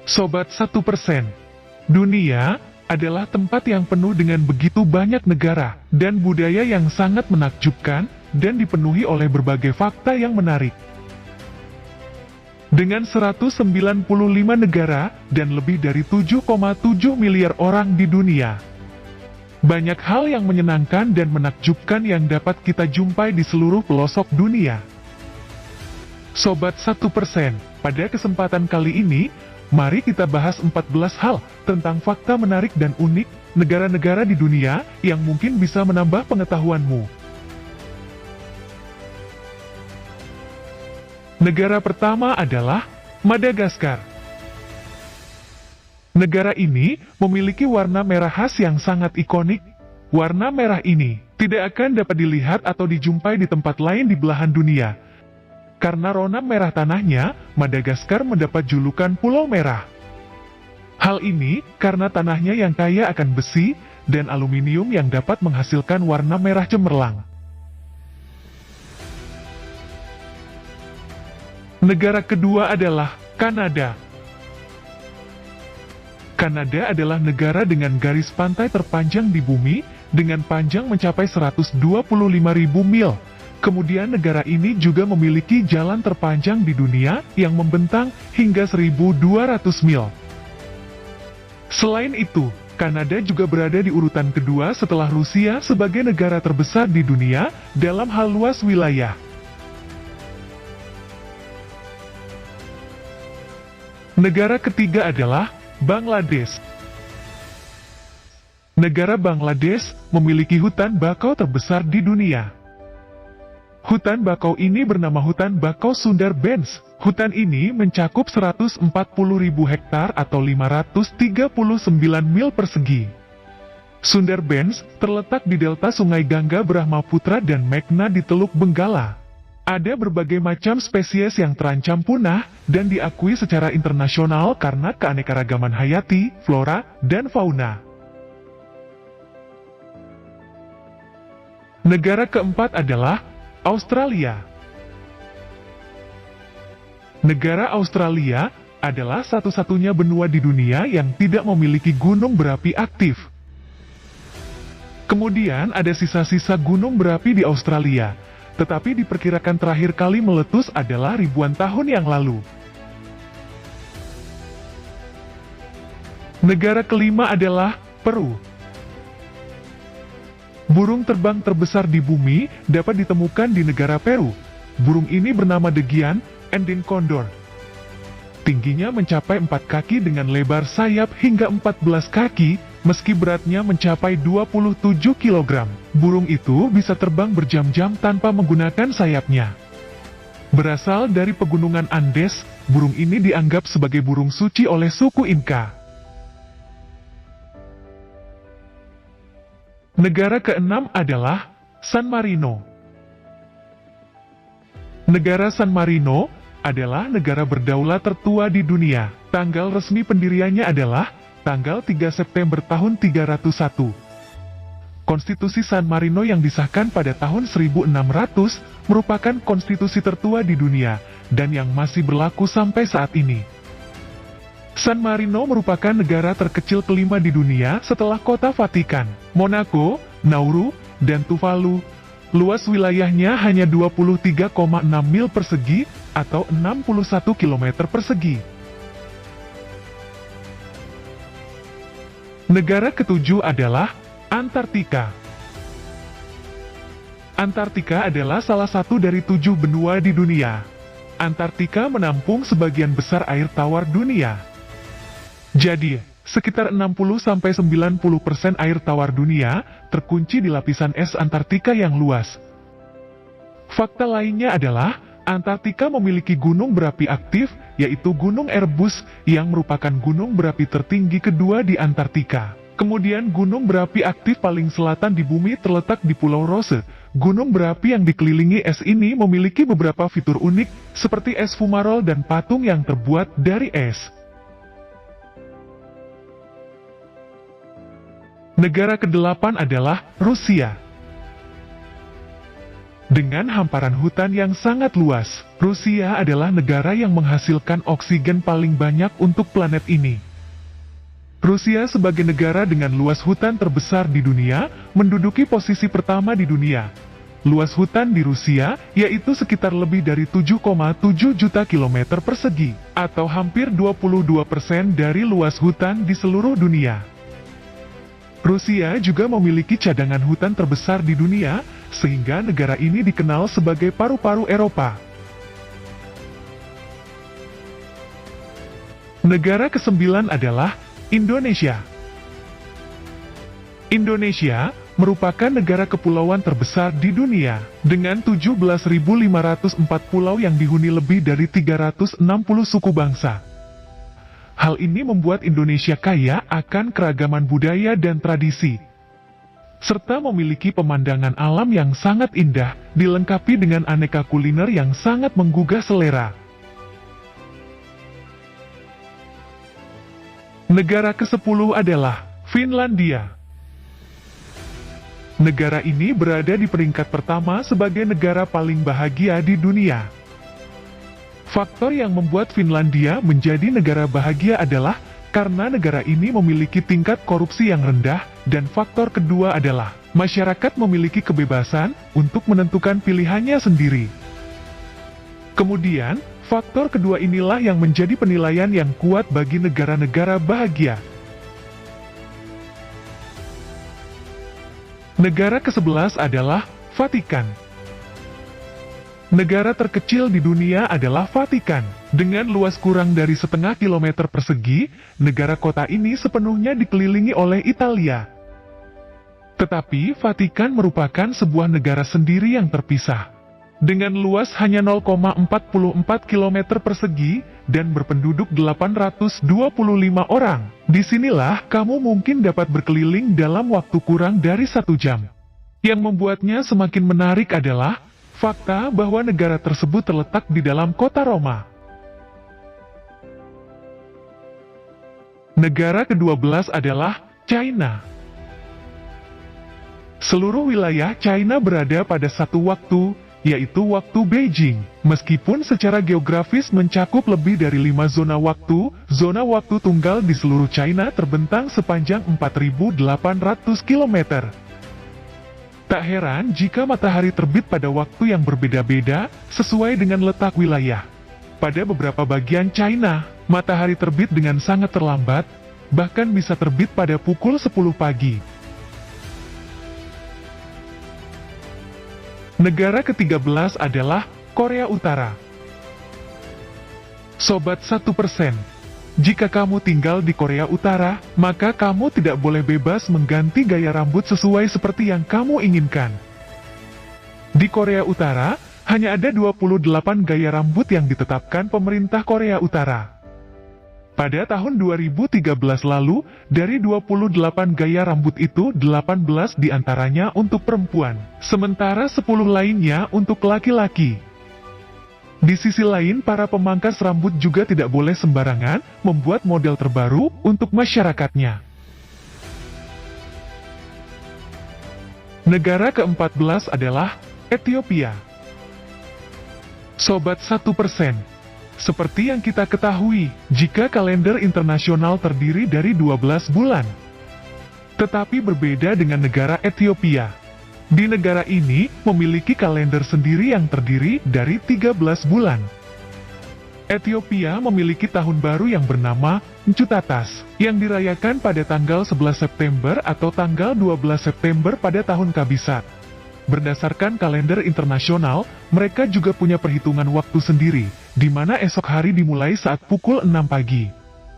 Sobat 1%, dunia adalah tempat yang penuh dengan begitu banyak negara dan budaya yang sangat menakjubkan dan dipenuhi oleh berbagai fakta yang menarik. Dengan 195 negara dan lebih dari 7,7 miliar orang di dunia, banyak hal yang menyenangkan dan menakjubkan yang dapat kita jumpai di seluruh pelosok dunia. Sobat 1%, pada kesempatan kali ini, mari kita bahas 14 hal tentang fakta menarik dan unik negara-negara di dunia yang mungkin bisa menambah pengetahuanmu. Negara pertama adalah Madagaskar. Negara ini memiliki warna merah khas yang sangat ikonik. Warna merah ini tidak akan dapat dilihat atau dijumpai di tempat lain di belahan dunia. Karena rona merah tanahnya, Madagaskar mendapat julukan Pulau Merah. Hal ini karena tanahnya yang kaya akan besi dan aluminium yang dapat menghasilkan warna merah cemerlang. Negara kedua adalah Kanada. Kanada adalah negara dengan garis pantai terpanjang di bumi, dengan panjang mencapai 125.000 mil. Kemudian negara ini juga memiliki jalan terpanjang di dunia yang membentang hingga 1.200 mil. Selain itu, Kanada juga berada di urutan kedua setelah Rusia sebagai negara terbesar di dunia dalam hal luas wilayah. Negara ketiga adalah Bangladesh. Negara Bangladesh memiliki hutan bakau terbesar di dunia. Hutan bakau ini bernama Hutan Bakau Sundarbans. Hutan ini mencakup 140.000 hektar atau 539 mil persegi. Sundarbans terletak di delta Sungai Gangga, Brahmaputra dan Meghna di Teluk Benggala. Ada berbagai macam spesies yang terancam punah dan diakui secara internasional karena keanekaragaman hayati, flora, dan fauna. Negara keempat adalah Australia. Negara Australia adalah satu-satunya benua di dunia yang tidak memiliki gunung berapi aktif. Kemudian ada sisa-sisa gunung berapi di Australia, tetapi diperkirakan terakhir kali meletus adalah ribuan tahun yang lalu. Negara kelima adalah Peru. Burung terbang terbesar di bumi dapat ditemukan di negara Peru. Burung ini bernama Degian Andin Condor. Tingginya mencapai 4 kaki dengan lebar sayap hingga 14 kaki, meski beratnya mencapai 27 kg. Burung itu bisa terbang berjam-jam tanpa menggunakan sayapnya. Berasal dari pegunungan Andes, burung ini dianggap sebagai burung suci oleh suku Inca. Negara keenam adalah San Marino. Negara San Marino adalah negara berdaulat tertua di dunia. Tanggal resmi pendiriannya adalah tanggal 3 September tahun 301. Konstitusi San Marino yang disahkan pada tahun 1600 merupakan konstitusi tertua di dunia dan yang masih berlaku sampai saat ini. San Marino merupakan negara terkecil kelima di dunia setelah kota Vatikan, Monaco, Nauru, dan Tuvalu. Luas wilayahnya hanya 23,6 mil persegi atau 61 km persegi. Negara ketujuh adalah Antartika. Antartika adalah salah satu dari 7 benua di dunia. Antartika menampung sebagian besar air tawar dunia. Jadi, sekitar 60-90% air tawar dunia terkunci di lapisan es Antartika yang luas. Fakta lainnya adalah, Antartika memiliki gunung berapi aktif, yaitu Gunung Erebus, yang merupakan gunung berapi tertinggi kedua di Antartika. Kemudian gunung berapi aktif paling selatan di bumi terletak di Pulau Rosse. Gunung berapi yang dikelilingi es ini memiliki beberapa fitur unik, seperti es fumarol dan patung yang terbuat dari es. Negara ke-8 adalah Rusia. Dengan hamparan hutan yang sangat luas, Rusia adalah negara yang menghasilkan oksigen paling banyak untuk planet ini. Rusia sebagai negara dengan luas hutan terbesar di dunia, menduduki posisi pertama di dunia. Luas hutan di Rusia, yaitu sekitar lebih dari 7,7 juta kilometer persegi, atau hampir 22% dari luas hutan di seluruh dunia. Rusia juga memiliki cadangan hutan terbesar di dunia, sehingga negara ini dikenal sebagai paru-paru Eropa. Negara ke-9 adalah Indonesia. Indonesia merupakan negara kepulauan terbesar di dunia, dengan 17.504 pulau yang dihuni lebih dari 360 suku bangsa. Hal ini membuat Indonesia kaya akan keragaman budaya dan tradisi, serta memiliki pemandangan alam yang sangat indah, dilengkapi dengan aneka kuliner yang sangat menggugah selera. Negara ke-10 adalah Finlandia. Negara ini berada di peringkat pertama sebagai negara paling bahagia di dunia. Faktor yang membuat Finlandia menjadi negara bahagia adalah karena negara ini memiliki tingkat korupsi yang rendah, dan faktor kedua adalah masyarakat memiliki kebebasan untuk menentukan pilihannya sendiri. Kemudian, faktor kedua inilah yang menjadi penilaian yang kuat bagi negara-negara bahagia. Negara ke-11 adalah Vatikan. Negara terkecil di dunia adalah Vatikan. Dengan luas kurang dari 0,5 kilometer persegi, negara kota ini sepenuhnya dikelilingi oleh Italia. Tetapi Vatikan merupakan sebuah negara sendiri yang terpisah. Dengan luas hanya 0,44 kilometer persegi dan berpenduduk 825 orang. Disinilah kamu mungkin dapat berkeliling dalam waktu kurang dari 1 jam. Yang membuatnya semakin menarik adalah fakta bahwa negara tersebut terletak di dalam kota Roma. Negara ke-12 adalah China. Seluruh wilayah China berada pada satu waktu, yaitu waktu Beijing. Meskipun secara geografis mencakup lebih dari 5 zona waktu tunggal di seluruh China terbentang sepanjang 4.800 km. Tak heran jika matahari terbit pada waktu yang berbeda-beda, sesuai dengan letak wilayah. Pada beberapa bagian China, matahari terbit dengan sangat terlambat, bahkan bisa terbit pada pukul 10 pagi. Negara ke-13 adalah Korea Utara. Sobat 1%, jika kamu tinggal di Korea Utara, maka kamu tidak boleh bebas mengganti gaya rambut sesuai seperti yang kamu inginkan. Di Korea Utara, hanya ada 28 gaya rambut yang ditetapkan pemerintah Korea Utara. Pada tahun 2013 lalu, dari 28 gaya rambut itu, 18 diantaranya untuk perempuan, sementara 10 lainnya untuk laki-laki. Di sisi lain, para pemangkas rambut juga tidak boleh sembarangan membuat model terbaru untuk masyarakatnya. Negara ke-14 adalah Ethiopia. Sobat 1%, seperti yang kita ketahui, jika kalender internasional terdiri dari 12 bulan. Tetapi berbeda dengan negara Ethiopia. Di negara ini, memiliki kalender sendiri yang terdiri dari 13 bulan. Ethiopia memiliki tahun baru yang bernama Nchutatas, yang dirayakan pada tanggal 11 September atau tanggal 12 September pada tahun Kabisat. Berdasarkan kalender internasional, mereka juga punya perhitungan waktu sendiri, di mana esok hari dimulai saat pukul 6 pagi.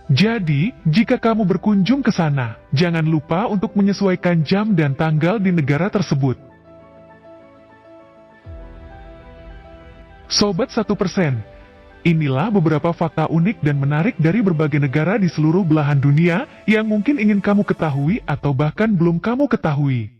Jadi, jika kamu berkunjung ke sana, jangan lupa untuk menyesuaikan jam dan tanggal di negara tersebut. Sobat 1%, inilah beberapa fakta unik dan menarik dari berbagai negara di seluruh belahan dunia yang mungkin ingin kamu ketahui atau bahkan belum kamu ketahui.